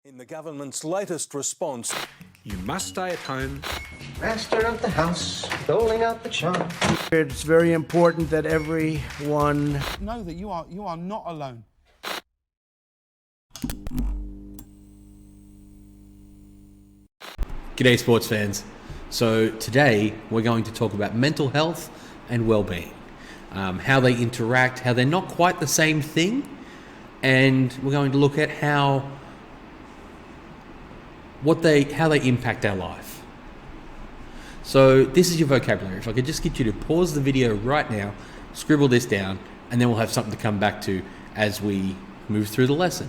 In the government's latest response, you must stay at home. Master of the house, doling out the charm. It's very important that everyone know that you are not alone. G'day sports fans. So today we're going to talk about mental health and well-being, how they interact, how they're not quite the same thing, and we're going to look at how they impact our life. So this is your vocabulary. If I could just get you to pause the video right now, scribble this down, and then we'll have something to come back to as we move through the lesson.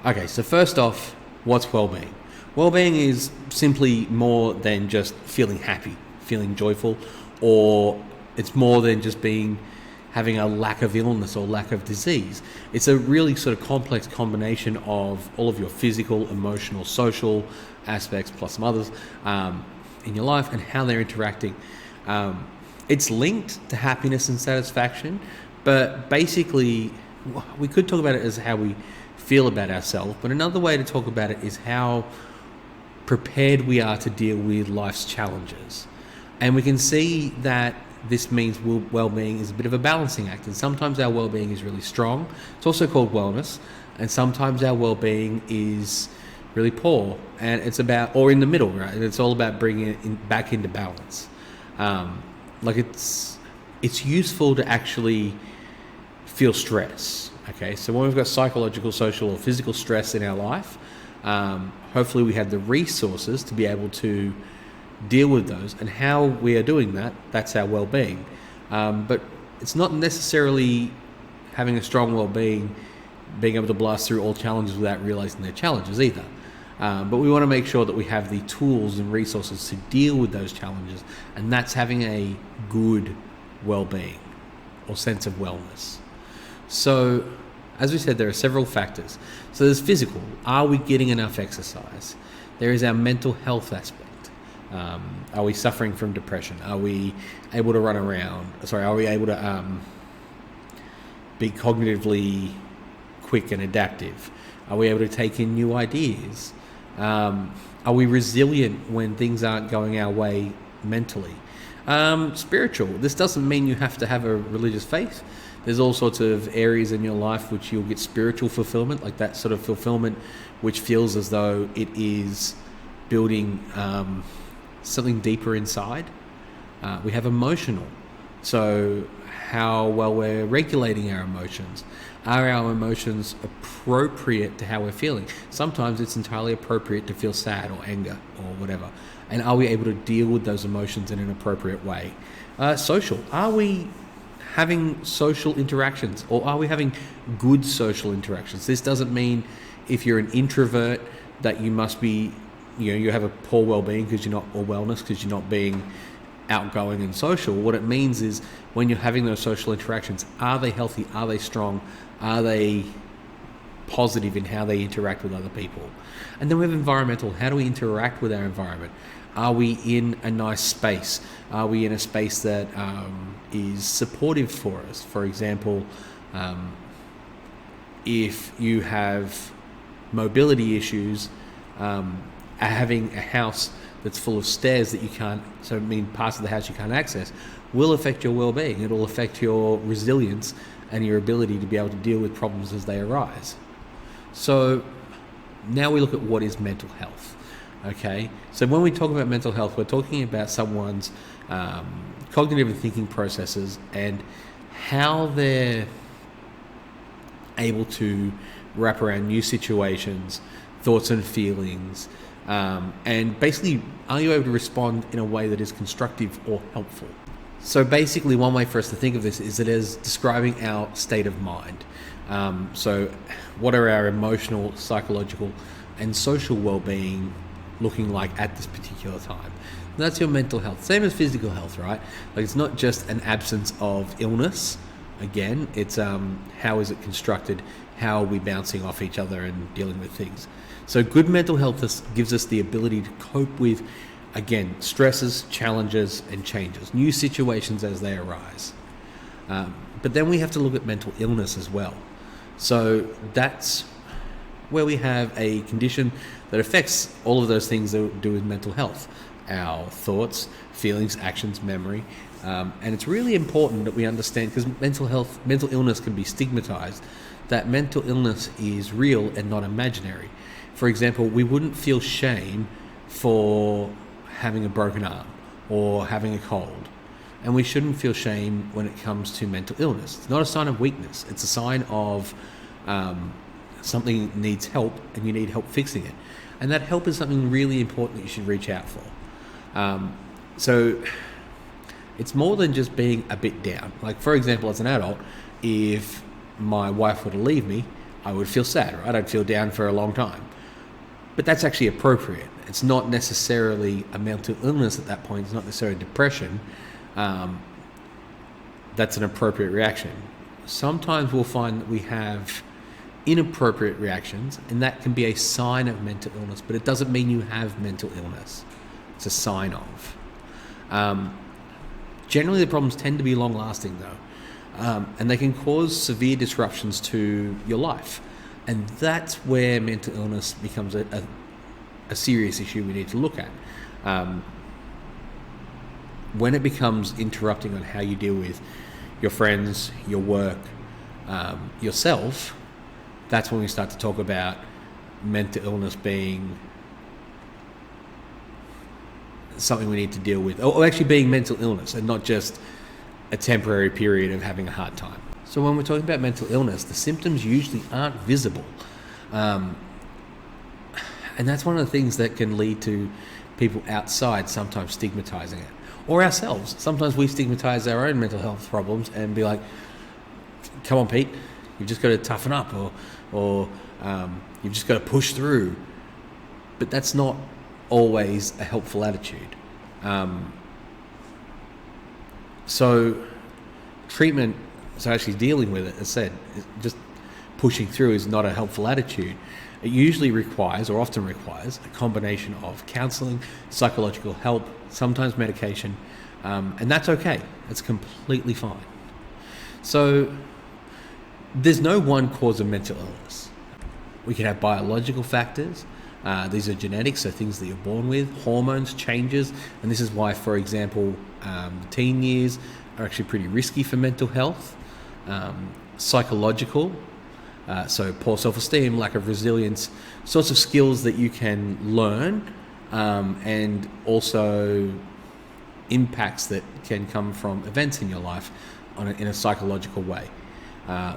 Okay, so first off, what's well-being? Well-being is simply more than just feeling happy, feeling joyful, or it's more than just having a lack of illness or lack of disease. It's a really sort of complex combination of all of your physical, emotional, social aspects, plus some others in your life and how they're interacting. It's linked to happiness and satisfaction, but basically we could talk about it as how we feel about ourselves, but another way to talk about it is how prepared we are to deal with life's challenges. And we can see that this means well-being is a bit of a balancing act, and sometimes our well-being is really strong. It's also called wellness, and sometimes our well-being is really poor, and it's about, or in the middle, right? And it's all about bringing it back into balance. It's useful to actually feel stress. Okay, so when we've got psychological, social, or physical stress in our life, hopefully we have the resources to be able to deal with those, and how we are doing that's our well-being. But it's not necessarily having a strong well-being, being able to blast through all challenges without realizing they're challenges either. But we want to make sure that we have the tools and resources to deal with those challenges, and that's having a good well-being or sense of wellness. So, as we said, there are several factors. So there's physical. Are we getting enough exercise? There is our mental health aspect. Are we suffering from depression? Are we able to run around? Are we able to be cognitively quick and adaptive? Are we able to take in new ideas? Are we resilient when things aren't going our way mentally? Spiritual. This doesn't mean you have to have a religious faith. There's all sorts of areas in your life which you'll get spiritual fulfillment, like that sort of fulfillment which feels as though it is building something deeper inside. We have emotional. So how well we're regulating our emotions. Are our emotions appropriate to how we're feeling? Sometimes it's entirely appropriate to feel sad or anger or whatever. And are we able to deal with those emotions in an appropriate way? Social. Are we having social interactions, or are we having good social interactions? This doesn't mean if you're an introvert that you must be, you have a poor well-being because you're not, or wellness because you're not being outgoing and social. What it means is when you're having those social interactions, are they healthy? Are they strong? Are they positive in how they interact with other people? And then we have environmental. How do we interact with our environment? Are we in a nice space? Are we in a space that is supportive for us? For example, if you have mobility issues, having a house that's full of stairs that you can't, parts of the house you can't access, will affect your well-being. It'll affect your resilience and your ability to be able to deal with problems as they arise. So now we look at what is mental health. Okay, so when we talk about mental health, we're talking about someone's cognitive and thinking processes and how they're able to wrap around new situations, thoughts and feelings, and basically, are you able to respond in a way that is constructive or helpful? So basically, one way for us to think of this is it as describing our state of mind. So what are our emotional, psychological, and social well-being looking like at this particular time? And that's your mental health. Same as physical health, right? Like, it's not just an absence of illness. Again, it's how is it constructed? How are we bouncing off each other and dealing with things? So good mental health gives us the ability to cope with, again, stresses, challenges, and changes, new situations as they arise. But then we have to look at mental illness as well. So that's where we have a condition that affects all of those things that do with mental health, our thoughts, feelings, actions, memory. And it's really important that we understand, because mental illness can be stigmatized, that mental illness is real and not imaginary. For example, we wouldn't feel shame for having a broken arm or having a cold. And we shouldn't feel shame when it comes to mental illness. It's not a sign of weakness. It's a sign of something needs help and you need help fixing it. And that help is something really important that you should reach out for. So it's more than just being a bit down. Like, for example, as an adult, if my wife were to leave me, I would feel sad, right? I'd feel down for a long time. But that's actually appropriate. It's not necessarily a mental illness at that point. It's not necessarily depression. That's an appropriate reaction. Sometimes we'll find that we have inappropriate reactions, and that can be a sign of mental illness, but it doesn't mean you have mental illness. It's a sign of. Generally, the problems tend to be long-lasting, though, and they can cause severe disruptions to your life. And that's where mental illness becomes a serious issue we need to look at. When it becomes interrupting on how you deal with your friends, your work, yourself, that's when we start to talk about mental illness being something we need to deal with, or actually being mental illness and not just a temporary period of having a hard time. So when we're talking about mental illness, the symptoms usually aren't visible. And that's one of the things that can lead to people outside sometimes stigmatizing it. Or ourselves. Sometimes we stigmatize our own mental health problems and be like, come on, Pete, you've just got to toughen up, or you've just got to push through. But that's not always a helpful attitude. So treatment, so actually dealing with it, as I said, just pushing through is not a helpful attitude. It usually requires, or often requires, a combination of counselling, psychological help, sometimes medication, and that's okay. It's completely fine. So there's no one cause of mental illness. We can have biological factors. These are genetics, so things that you're born with, hormones, changes, and this is why, for example, teen years are actually pretty risky for mental health. Psychological, so poor self-esteem, lack of resilience, sorts of skills that you can learn, and also impacts that can come from events in your life in a psychological way.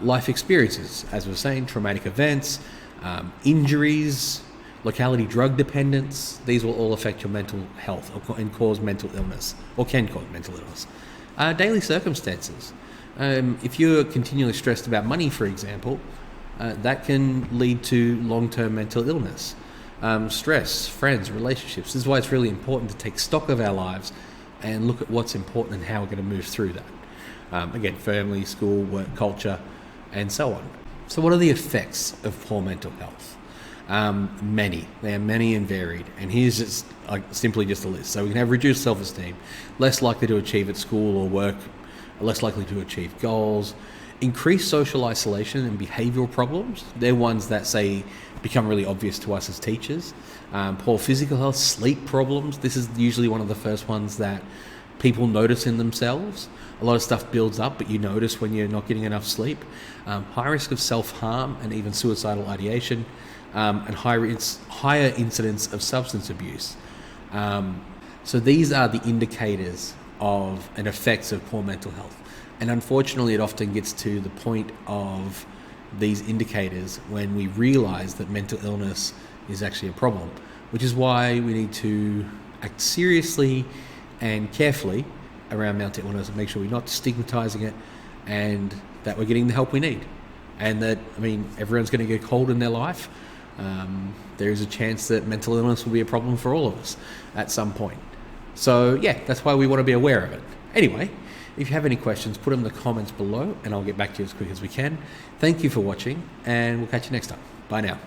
Life experiences, as we were saying, traumatic events, injuries, locality drug dependence, these will all affect your mental health and cause mental illness, or can cause mental illness. Daily circumstances. If you're continually stressed about money, for example, that can lead to long-term mental illness. Stress, friends, relationships. This is why it's really important to take stock of our lives and look at what's important and how we're going to move through that. Again, family, school, work, culture, and so on. So what are the effects of poor mental health? Many. They are many and varied. And here's just simply just a list. So we can have reduced self-esteem, less likely to achieve at school or work, less likely to achieve goals, increased social isolation and behavioural problems. They're ones that, say, become really obvious to us as teachers. Poor physical health, sleep problems. This is usually one of the first ones that people notice in themselves. A lot of stuff builds up, but you notice when you're not getting enough sleep. High risk of self-harm and even suicidal ideation, and higher incidence of substance abuse. So these are the indicators of and effects of poor mental health. And unfortunately, it often gets to the point of these indicators when we realise that mental illness is actually a problem, which is why we need to act seriously and carefully around mental illness and make sure we're not stigmatising it, and that we're getting the help we need. And that, everyone's going to get a cold in their life. There is a chance that mental illness will be a problem for all of us at some point. So yeah, that's why we want to be aware of it. Anyway, if you have any questions, put them in the comments below and I'll get back to you as quick as we can. Thank you for watching, and we'll catch you next time. Bye now.